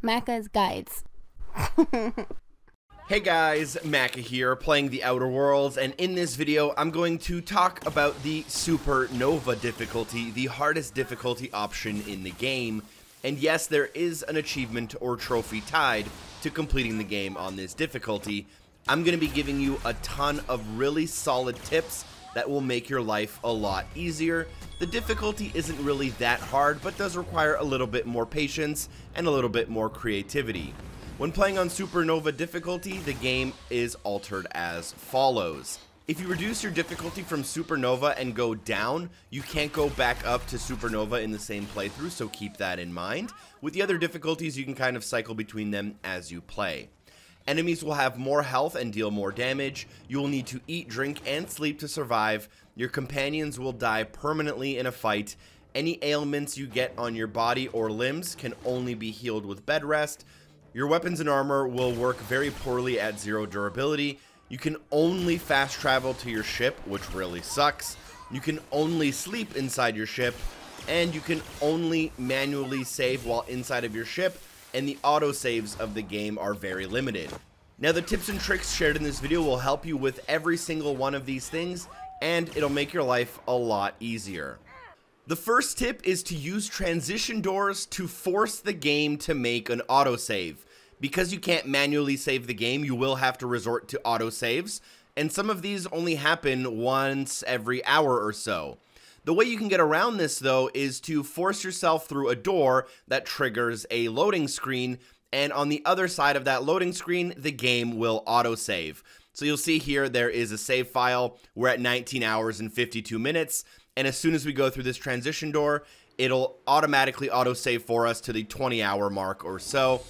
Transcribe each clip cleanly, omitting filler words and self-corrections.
Maka's guides. Hey guys, Maka here, playing the Outer Worlds, and in this video I'm going to talk about the Supernova difficulty, the hardest difficulty option in the game. And yes, there is an achievement or trophy tied to completing the game on this difficulty. I'm going to be giving you a ton of really solid tips that will make your life a lot easier. The difficulty isn't really that hard, but does require a little bit more patience and a little bit more creativity. When playing on Supernova difficulty, the game is altered as follows. If you reduce your difficulty from Supernova and go down, you can't go back up to Supernova in the same playthrough, so keep that in mind. With the other difficulties, you can kind of cycle between them as you play. Enemies will have more health and deal more damage. You will need to eat, drink, and sleep to survive. Your companions will die permanently in a fight. Any ailments you get on your body or limbs can only be healed with bed rest. Your weapons and armor will work very poorly at 0 durability. You can only fast travel to your ship, which really sucks. You can only sleep inside your ship, and you can only manually save while inside of your ship, and the autosaves of the game are very limited. Now, the tips and tricks shared in this video will help you with every single one of these things, and it'll make your life a lot easier. The first tip is to use transition doors to force the game to make an autosave. Because you can't manually save the game, you will have to resort to autosaves, and some of these only happen once every hour or so. The way you can get around this, though, is to force yourself through a door that triggers a loading screen, and on the other side of that loading screen, the game will autosave. So you'll see here there is a save file. We're at 19 hours and 52 minutes, and as soon as we go through this transition door, it'll automatically autosave for us to the 20-hour mark or so.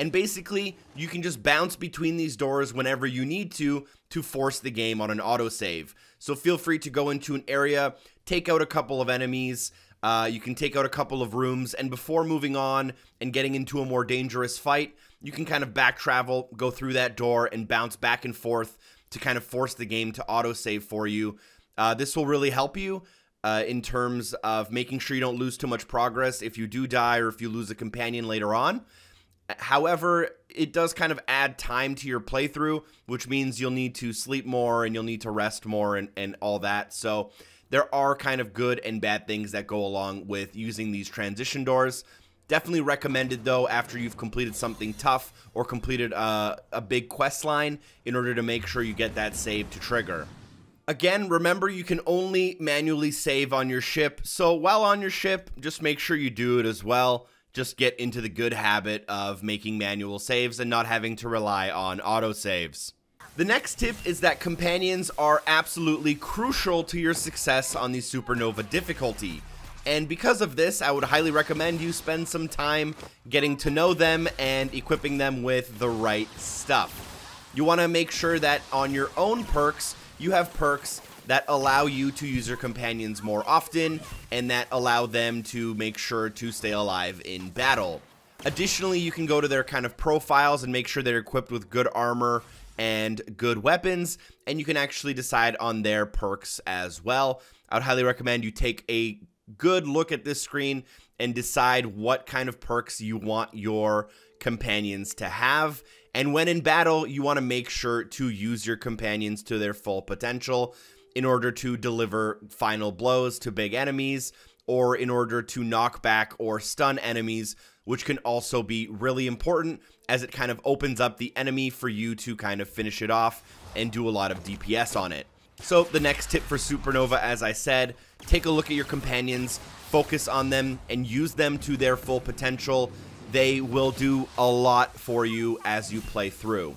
And basically, you can just bounce between these doors whenever you need to force the game on an autosave. So feel free to go into an area, take out a couple of enemies, you can take out a couple of rooms, and before moving on and getting into a more dangerous fight, you can kind of back travel, go through that door, and bounce back and forth to kind of force the game to autosave for you. This will really help you in terms of making sure you don't lose too much progress if you do die or if you lose a companion later on. However, it does kind of add time to your playthrough, which means you'll need to sleep more and you'll need to rest more and all that. So there are kind of good and bad things that go along with using these transition doors. Definitely recommended, though, after you've completed something tough or completed a big quest line in order to make sure you get that save to trigger. Again, remember, you can only manually save on your ship, so while on your ship, just make sure you do it as well. Just get into the good habit of making manual saves and not having to rely on autosaves. The next tip is that companions are absolutely crucial to your success on the Supernova difficulty. And because of this, I would highly recommend you spend some time getting to know them and equipping them with the right stuff. You want to make sure that on your own perks, you have perks that allow you to use your companions more often and that allow them to make sure to stay alive in battle. Additionally, you can go to their kind of profiles and make sure they're equipped with good armor and good weapons, and you can actually decide on their perks as well. I would highly recommend you take a good look at this screen and decide what kind of perks you want your companions to have. And when in battle, you want to make sure to use your companions to their full potential in order to deliver final blows to big enemies, or in order to knock back or stun enemies, which can also be really important as it kind of opens up the enemy for you to kind of finish it off and do a lot of DPS on it. So the next tip for Supernova, as I said, take a look at your companions, focus on them, and use them to their full potential. They will do a lot for you as you play through.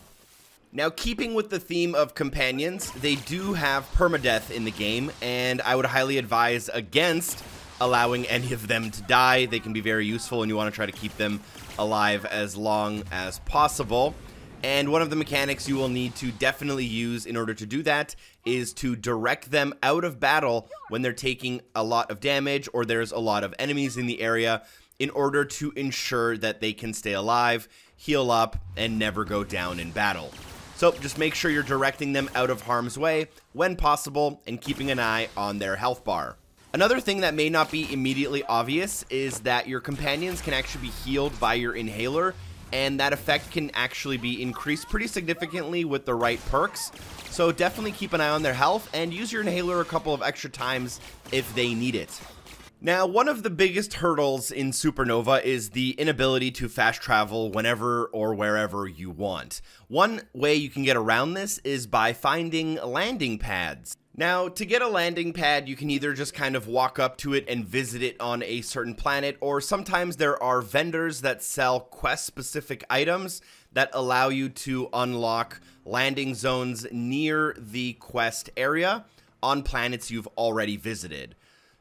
Now, keeping with the theme of companions, they do have permadeath in the game, and I would highly advise against allowing any of them to die. They can be very useful, and you want to try to keep them alive as long as possible. And one of the mechanics you will need to definitely use in order to do that is to direct them out of battle when they're taking a lot of damage or there's a lot of enemies in the area, in order to ensure that they can stay alive, heal up, and never go down in battle. So just make sure you're directing them out of harm's way when possible and keeping an eye on their health bar. Another thing that may not be immediately obvious is that your companions can actually be healed by your inhaler and that effect can actually be increased pretty significantly with the right perks. So definitely keep an eye on their health and use your inhaler a couple of extra times if they need it. Now, one of the biggest hurdles in Supernova is the inability to fast travel whenever or wherever you want. One way you can get around this is by finding landing pads. Now, to get a landing pad, you can either just kind of walk up to it and visit it on a certain planet, or sometimes there are vendors that sell quest-specific items that allow you to unlock landing zones near the quest area on planets you've already visited.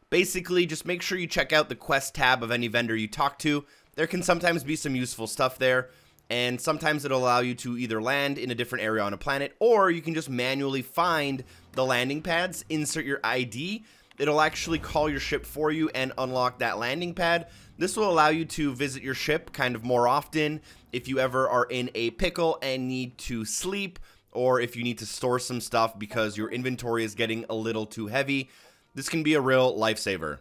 Basically, just make sure you check out the quest tab of any vendor you talk to. There can sometimes be some useful stuff there, and sometimes it'll allow you to either land in a different area on a planet, or you can just manually find the landing pads, insert your ID. It'll actually call your ship for you and unlock that landing pad. This will allow you to visit your ship kind of more often if you ever are in a pickle and need to sleep, or if you need to store some stuff because your inventory is getting a little too heavy. This can be a real lifesaver.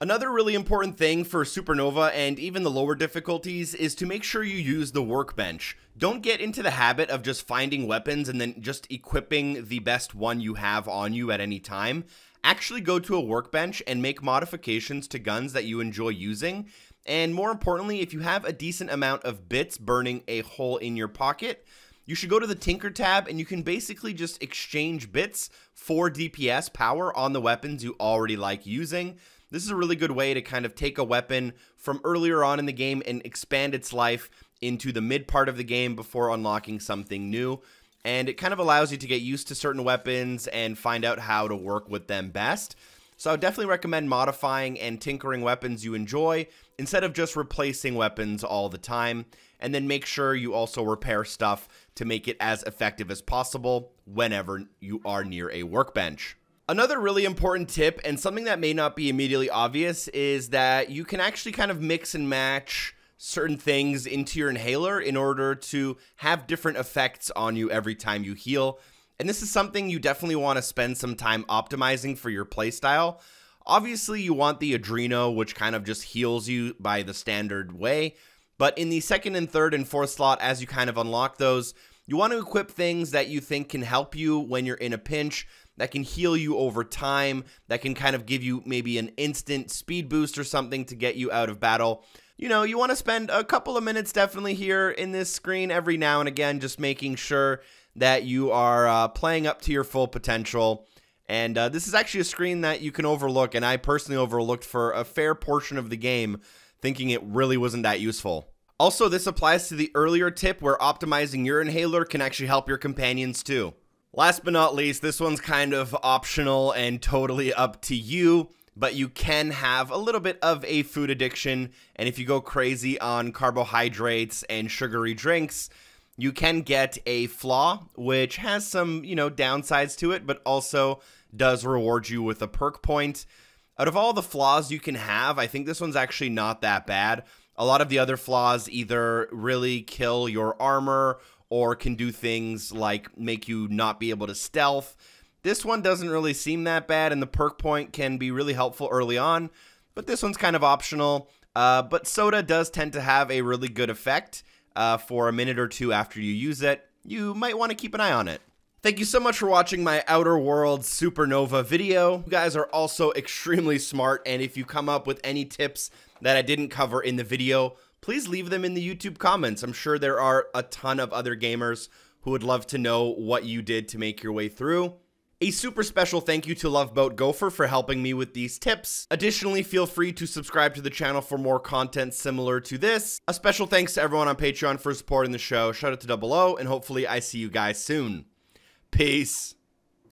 Another really important thing for Supernova and even the lower difficulties is to make sure you use the workbench. Don't get into the habit of just finding weapons and then just equipping the best one you have on you at any time. Actually go to a workbench and make modifications to guns that you enjoy using. And more importantly, if you have a decent amount of bits burning a hole in your pocket, you should go to the Tinker tab and you can basically just exchange bits for DPS power on the weapons you already like using. This is a really good way to kind of take a weapon from earlier on in the game and expand its life into the mid part of the game before unlocking something new. And it kind of allows you to get used to certain weapons and find out how to work with them best. So I would definitely recommend modifying and tinkering weapons you enjoy instead of just replacing weapons all the time. And then make sure you also repair stuff to make it as effective as possible whenever you are near a workbench. Another really important tip, and something that may not be immediately obvious, is that you can actually kind of mix and match certain things into your inhaler in order to have different effects on you every time you heal. And this is something you definitely want to spend some time optimizing for your playstyle. Obviously, you want the Adreno, which kind of just heals you by the standard way. But in the second and third and fourth slot, as you kind of unlock those, you want to equip things that you think can help you when you're in a pinch, that can heal you over time, that can kind of give you maybe an instant speed boost or something to get you out of battle. You know, you want to spend a couple of minutes definitely here in this screen every now and again, just making sure that you are playing up to your full potential. And this is actually a screen that you can overlook, and I personally overlooked for a fair portion of the game, thinking it really wasn't that useful. Also, this applies to the earlier tip where optimizing your inhaler can actually help your companions too. Last but not least, this one's kind of optional and totally up to you, but you can have a little bit of a food addiction, and if you go crazy on carbohydrates and sugary drinks, you can get a FLAW, which has some, downsides to it, but also does reward you with a perk point. Out of all the flaws you can have, I think this one's actually not that bad. A lot of the other flaws either really kill your armor or can do things like make you not be able to stealth. This one doesn't really seem that bad, and the perk point can be really helpful early on, but this one's kind of optional. But soda does tend to have a really good effect for a minute or two after you use it. You might want to keep an eye on it. Thank you so much for watching my Outer Worlds Supernova video. You guys are also extremely smart, and if you come up with any tips that I didn't cover in the video, please leave them in the YouTube comments. I'm sure there are a ton of other gamers who would love to know what you did to make your way through. A super special thank you to Loveboat Gopher for helping me with these tips. Additionally, feel free to subscribe to the channel for more content similar to this. A special thanks to everyone on Patreon for supporting the show. Shout out to Double O, and hopefully I see you guys soon. Peace.